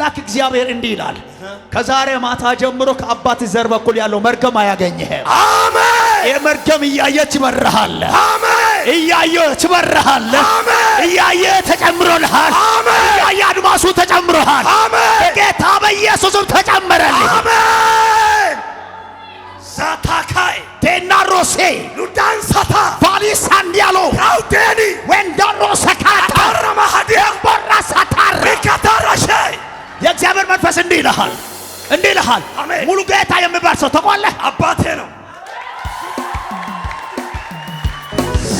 አምላክ እግዚአብሔር እንዲህ ይላል ከዛሬ ማታ ጀምሮ ከአባት ዘር በኩል ያለው መርገም አያገኝህም። አሜን። የመርገም እያየች ይበረሃል። አሜን። እያየች ይበረሃል። አሜን። እያየ ተጨምሮልሃል። አሜን። እያየ አድማሱ ተጨምሮሃል። አሜን። በጌታ በኢየሱስም ተጨመረልህ። አሜን። ዛታካይ ቴናሮሴ ሉዳን ሳታ ቫሊሳንዲያሎ አውዴኒ ወንዳሮ ሰካታ አረማሃዲያ ቦራሳታር ቢካታራሼ የእግዚአብሔር መንፈስ እንዲህ ይልሃል እንዲህ ይልሃል። አሜን። ሙሉ ጌታ የሚባል ሰው ተቆለ አባቴ ነው።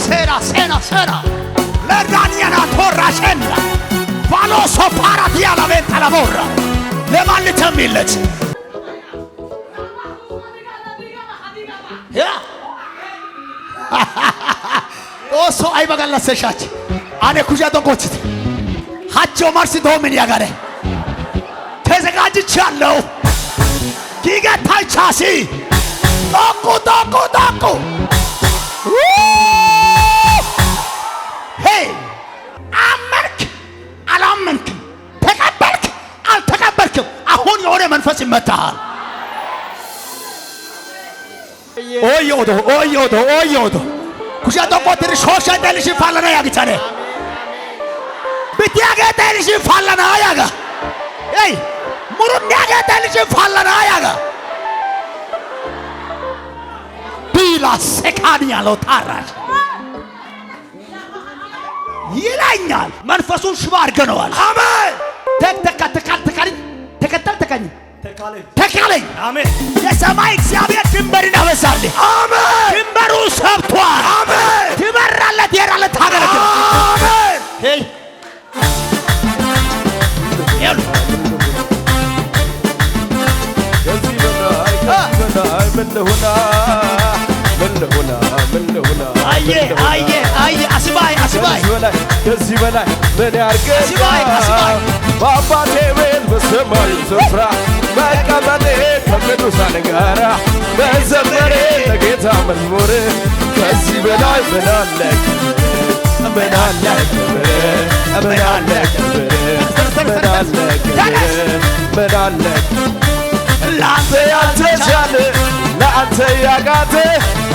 ሴራ ለዳንያና ቶራሸንዳ ቫሎሶ ፓራቲያ ለቤት ተለቦራ ለማልተም ይለች ያ ኦሶ አይበጋለሰሻች አኔ ኩጃ ዶቆችት ሀጆ ማርሲ ዶሚን ያጋረ ተዘጋጅቻለሁ ኪገታቻሲ ዶቁ ሄይ አመንክ አላመንክም ተቀበልክ አልተቀበልክም አሁን የሆነ መንፈስ ይመታሃል። ኦዮዶ ኩሻ ዶቆትር ሾሻ ደልሽ ፋለና ያግቻለ ቢቲያገ ደልሽ ፋለና ያጋ ኤይ ሙሩን ያገ ደልሽ ፋለና ያጋ ቢላ ሰካኒያ ሎታራሽ ይላኛል። መንፈሱን ሽባ አድርገነዋል። አሜን። ተካለኝ አሜን። የሰማይ እግዚአብሔር ድንበርን ያበዛልህ። አሜን። ድንበሩ ሰብቷል። አሜን። ትበራለህ፣ ትሄዳለህ፣ ታገለግላለህ። አሜን። ሄይ አየ አስባይ ከዚህ በላይ ምን ያርገኛል? በአባቴ ቤት በሰማዩ ስፍራ መቀመጤ ከቅዱሳን ጋራ መዘመሬ ለጌታ መዝሙር ከዚህ በላይ ምን አለ ምን አለ ምን አለ ምን አለ ምን አለ ለአንተ ያልተቻለ ለአንተ ያቃተ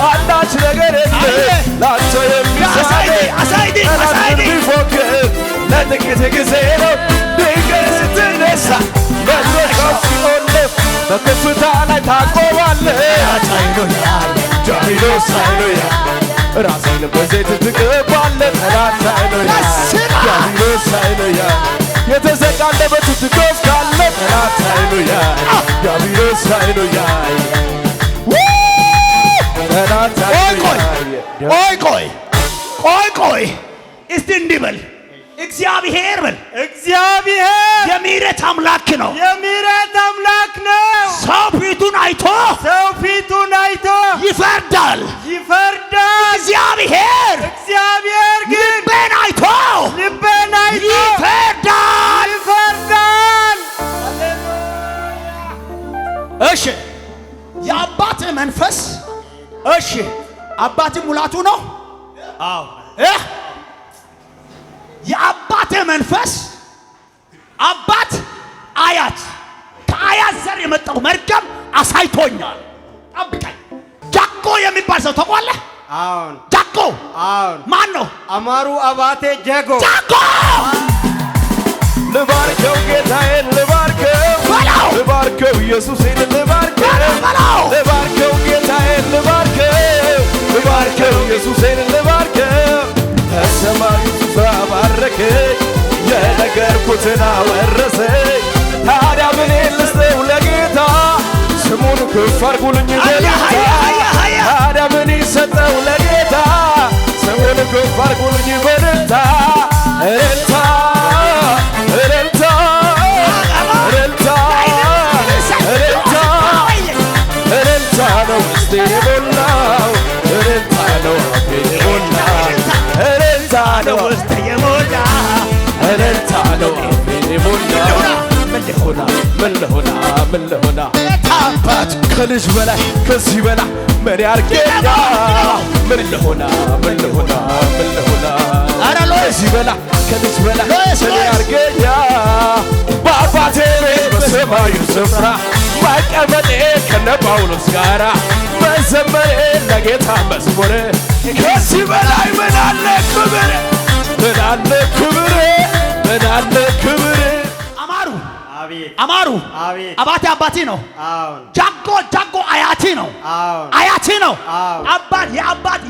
አንዳች ነገር የለም። ለአንተ የሚሳነ ጠላት ቢፎክር ለጥቂት ጊዜ ነው። ድንገት ስትነሳ መድረሻው ሲኦል ነው። በከፍታ ላይ ታቆማለህ። ጃቢሎስ ሃሌሉያ ራስህን በዘይት ትቀባለህ። ጠላት ሃሌሉያ ጃቢሎስ ሃሌሉያ የተዘጋ አንደበት ትከፍታለህ። ጠላት ሃሌሉያ ጃቢሎስ ሃሌሉያ ቆይ እስቲ እንዲህ በል እግዚአብሔር በል እግዚአብሔር የምሕረት አምላክ ነው። የምሕረት አምላክ ነው። ሰው ፊቱን አይቶ ይፈርዳል። እግዚአብሔር ግን ልቤን አይቶ ይፈርዳል። እሺ የአባት መንፈስ እሺ አባት ሙላቱ ነው። አዎ የአባት መንፈስ አባት አያት ከአያት ዘር የመጣው መርገም አሳይቶኛል። ጠብቀኝ። ጃቆ የሚባል ሰው ተቆለ። አዎን ጃቆ አዎን ማን ነው? አማሩ አባቴ ጀጎ ጃቆ ልባርከው ጌታዬን ልባርከው ኢየሱሴን ልባርከው ጌታዬን ልባርከው ኢየሱሴን ልባርከው ከሰማዩ ስፍራ ባረከኝ የነገርኩትን አወረሰኝ። ታዲያ ምን ልስጠው ለጌታ ስሙን ከፍ አድርጉልኝ በልልታ። ታዲያ ምን ይሰጠው ለጌታ ስሙን ከፍ አድርጉልኝ በልልታ። እልልታ እልልታ እልልታ እልልታ እልልታ ነው ውስጤን የሞላው እልልታ ነው አፌን የሞላው እልልታ ነው ውስጤን የሞላው እልልታ ነው አፌን የሞላው። ምን ልሆና አባት ከልጅ በላይ ከዚህ በላይ ምን ያርገኛል? ምን ልሆና ከዚህ በላይ ከልጅ በላይ Yes, እኔ yes. አርገኛ በአባቴ ቤት በሰማዩ ስፍራ መቀመጤ ከነ ጳውሎስ ጋራ መዘመሬ ለጌታ መዝሙር ከዚህ በላይ ምን አለ ክብር ምን አለ ክብር ምን አለ ክብር አማሩ አቤት አማሩ አቤት አባቴ አባቴ ነው። አዎን ጃጎ አያቴ ነው። አዎን አያቴ ነው። አዎ። አባት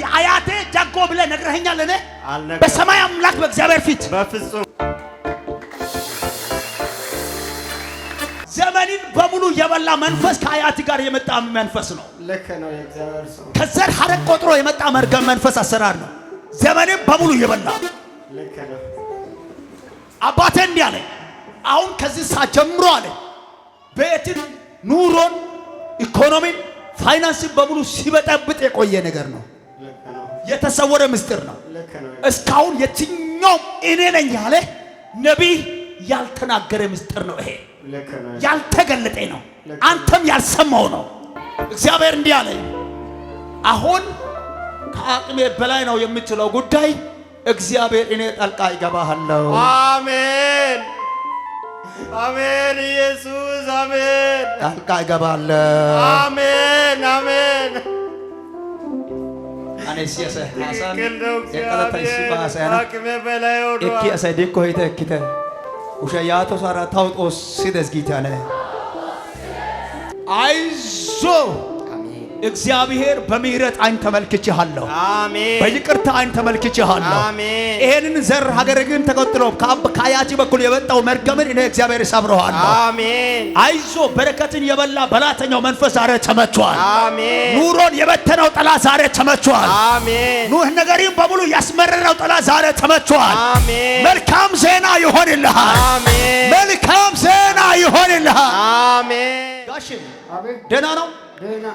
የአያቴ ጃጎ ብለህ ነግረኸኛል። እኔ አልነገርኩም። በሰማይ አምላክ በእግዚአብሔር ፊት በፍጹም ዘመንን በሙሉ የበላ መንፈስ ከአያት ጋር የመጣ መንፈስ ነው። ልክ ነው የእግዚአብሔር ሰው ከዘር ሐረግ ቆጥሮ የመጣ መርገም መንፈስ አሰራር ነው። ዘመንን በሙሉ የበላ ልክ ነው አባቴ እንዲህ አለ። አሁን ከዚህ ሰዓት ጀምሮ አለ ቤትን፣ ኑሮን፣ ኢኮኖሚን፣ ፋይናንስን በሙሉ ሲበጠብጥ የቆየ ነገር ነው። ልክ ነው የተሰወረ ምስጢር ነው። ልክ ነው እስካሁን የትኛውም እኔ ነኝ ያለ ነቢይ ያልተናገረ ምስጢር ነው። ይሄ ልክ ነው ያልተገለጠ ነው። አንተም ያልሰማው ነው። እግዚአብሔር እንዲህ አለ። አሁን ከአቅሜ በላይ ነው የምትለው ጉዳይ እግዚአብሔር እኔ ጣልቃ ይገባሃለሁ። አሜን አሜን ኢየሱስ አሜን ጣልቃ ይገባለሁ። አሜን አሜን አኔሲያሰ ሐሳን ትክክል ነው የቀለታይ እግዚአብሔር ሲባሰና አቅሜ በላይ ሆኗል እኪ አሰዲኮ ይተክተ ውሸያቶ ሳራ ታውጦስ ሲደስጊታለ አይዞ እግዚአብሔር በምህረት አይን ተመልክቼሃለሁ። አሜን በይቅርታ አይን ተመልክቼሃለሁ። አሜን ይሄንን ዘር ሀገር ግን ተቆጥሮ ከአያቲ በኩል የመጣው መርገምን እኔ እግዚአብሔር ሰብረዋለሁ። አሜን አይዞ በረከትን የበላ በላተኛው መንፈስ ዛሬ ተመቷል። አሜን ኑሮን የበተነው ጠላት ዛሬ ተመቷል። አሜን ኑህ ነገሪን በሙሉ ያስመረረው ጠላት ዛሬ ተመቷል። አሜን መልካም ዜና ይሆንልሃል። አሜን መልካም ዜና ይሆንልሃል። አሜን ጋሽ አሜን ደህና ነው። ደህና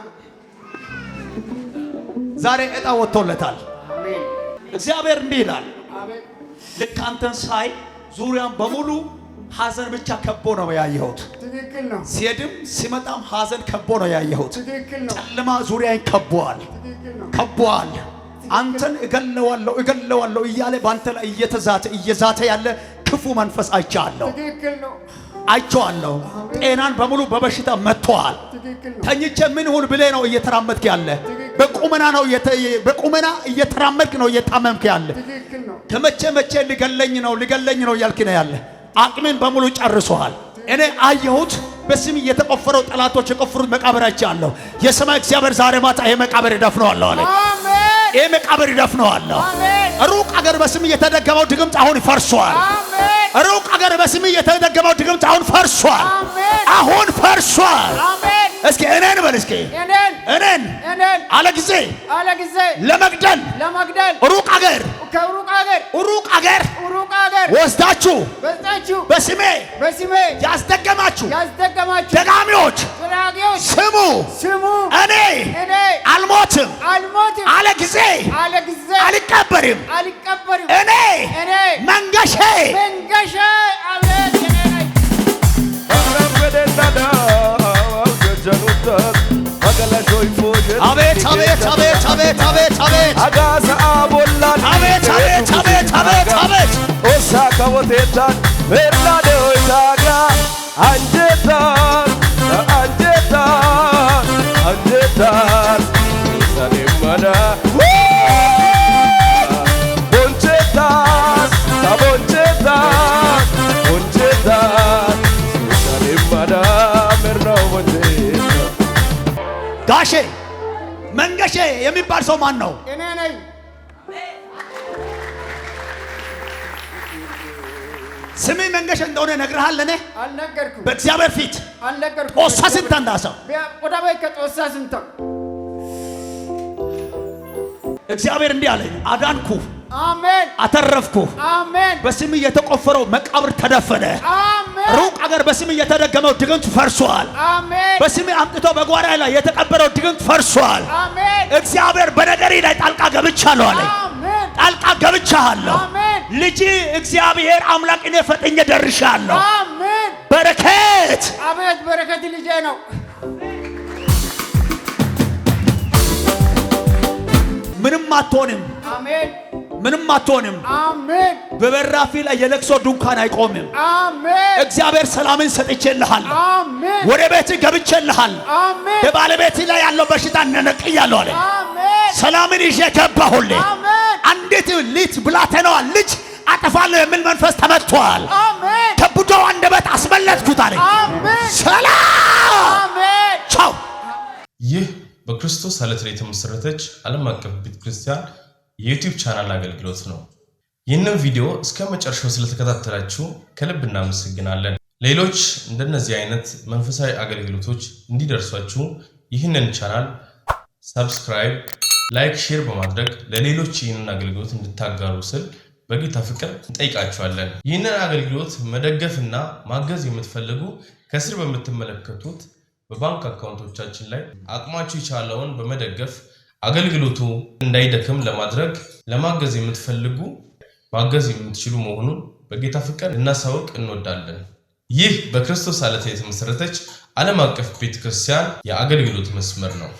ዛሬ ዕጣ ወጥቶለታል። አሜን እግዚአብሔር እንዲህ ይላል። አሜን ልክ አንተን ሳይ ዙሪያን በሙሉ ሐዘን ብቻ ከቦ ነው ያየሁት። ትክክል ነው ሲሄድም ሲመጣም ሐዘን ከቦ ነው ያየሁት። ትክክል ነው ጨለማ ዙሪያን ከቧል ትክክል ነው ከቧል። አንተን እገለዋለሁ እያለ በአንተ ላይ እየዛተ ያለ ክፉ መንፈስ አይቻለሁ። ትክክል ነው አይቼዋለሁ። ጤናን በሙሉ በበሽታ መጥቷል። ትክክል ነው ተኝቼ ምን ሁን ብሌ ነው እየተራመድክ ያለ። በቁመና እየተራመድክ ነው እየታመምክ ያለ። ትክክል ነው ከመቼ ሊገለኝ ነው እያልክ ነው ያለ። አቅሜን በሙሉ ጨርሶሃል። እኔ አየሁት። በስም የተቆፈረው ጠላቶች የቆፈሩት መቃብር አይቻለሁ። የሰማይ እግዚአብሔር ዛሬ ማታ ይሄ መቃብር ይደፍነዋለሁ አለ። አሜን ይሄ መቃብር ይደፍነዋለሁ። አሜን ሩቅ አገር በስም የተደገመው ድግምት አሁን ይፈርሷል። አሜን ሩቅ አገር በስም የተደገመው ድግምት አሁን ፈርሷል። አሜን አሁን ፈርሷል። አሜን እስኪ እኔን በል እስኪ እኔን አለ ጊዜ ለመግደል ሩቅ አገር ወስዳችሁ በስሜ ያስደገማችሁ ደጋሚዎች ስሙ። እኔ አልሞትም አለ ጊዜ አልቀበርም። እኔ መንገሼ አቤት አቤት አቤት አቤት አቤት አቤት አጋሳ አቦላን አቤት አቤት አቤት አቤት አቤት ኦሳ ከወቴታን ሜርላዴው ታጋ አንጀታን አንጀታን አንጀታን ሰኔመና ቦንቼታን ታቦንቼታን ቦንቼታን ሰኔመና ሜርናው ቦንቼታ ጋሼ መንገሼ የሚባል ሰው ማን ነው? እኔ ነኝ። ስሜ መንገሼ እንደሆነ ነግረሃል። እኔ አልነገርኩም። በእግዚአብሔር ፊት አልነገርኩም። ጦሳ ስንት እንዳሰው ቆዳባይ ከጦሳ ስንት እግዚአብሔር እንዲህ አለ፣ አዳንኩ፣ አሜን፣ አተረፍኩ። አሜን። በስም የተቆፈረው መቃብር ተደፈነ። አሜን። ሩቅ አገር በስም የተደገመው ድግምት ፈርሷል። አሜን። በስም አምጥቶ በጓዳ ላይ የተቀበረው ድግምት ፈርሷል። አሜን። እግዚአብሔር በነገሪ ላይ ጣልቃ ገብቻለሁ አለ። አሜን። ጣልቃ ገብቻለሁ። አሜን። ልጅ እግዚአብሔር አምላክ እኔ ፈጥኜ ደርሻለሁ። አሜን። በረከት አቤት፣ በረከት ልጄ ነው። ምንም አትሆንም። አሜን። ምንም አትሆንም። አሜን በበራፊ ላይ የለቅሶ ድንኳን አይቆምም። አሜን እግዚአብሔር ሰላምን ሰጥቼልሃል። አሜን ወደ ቤት ገብቼልሃል። አሜን በባለቤት ላይ ያለው በሽታ ነነቅያለሁ አለ። አሜን ሰላምን ይዤ ገባሁልህ። አሜን አንዲት ልጅ ብላቴናዋ ልጅ አጠፋለሁ የሚል መንፈስ ተመቷል። አሜን ከብዶ አንደበት አስመለጥኩት አለ። አሜን ሰላም አሜን ቻው። ይህ በክርስቶስ ዓለት ላይ የተመሰረተች ዓለም አቀፍ ቤተክርስቲያን የዩቲዩብ ቻናል አገልግሎት ነው። ይህንን ቪዲዮ እስከ መጨረሻው ስለተከታተላችሁ ከልብ እናመሰግናለን። ሌሎች እንደነዚህ አይነት መንፈሳዊ አገልግሎቶች እንዲደርሷችሁ ይህንን ቻናል ሰብስክራይብ፣ ላይክ፣ ሼር በማድረግ ለሌሎች ይህንን አገልግሎት እንድታጋሩ ስል በጌታ ፍቅር እንጠይቃችኋለን። ይህንን አገልግሎት መደገፍና ማገዝ የምትፈልጉ ከስር በምትመለከቱት በባንክ አካውንቶቻችን ላይ አቅማችሁ የቻለውን በመደገፍ አገልግሎቱ እንዳይደክም ለማድረግ ለማገዝ የምትፈልጉ ማገዝ የምትችሉ መሆኑን በጌታ ፍቅር እናሳውቅ እንወዳለን። ይህ በክርስቶስ ዓለት የተመሰረተች ዓለም አቀፍ ቤተክርስቲያን የአገልግሎት መስመር ነው።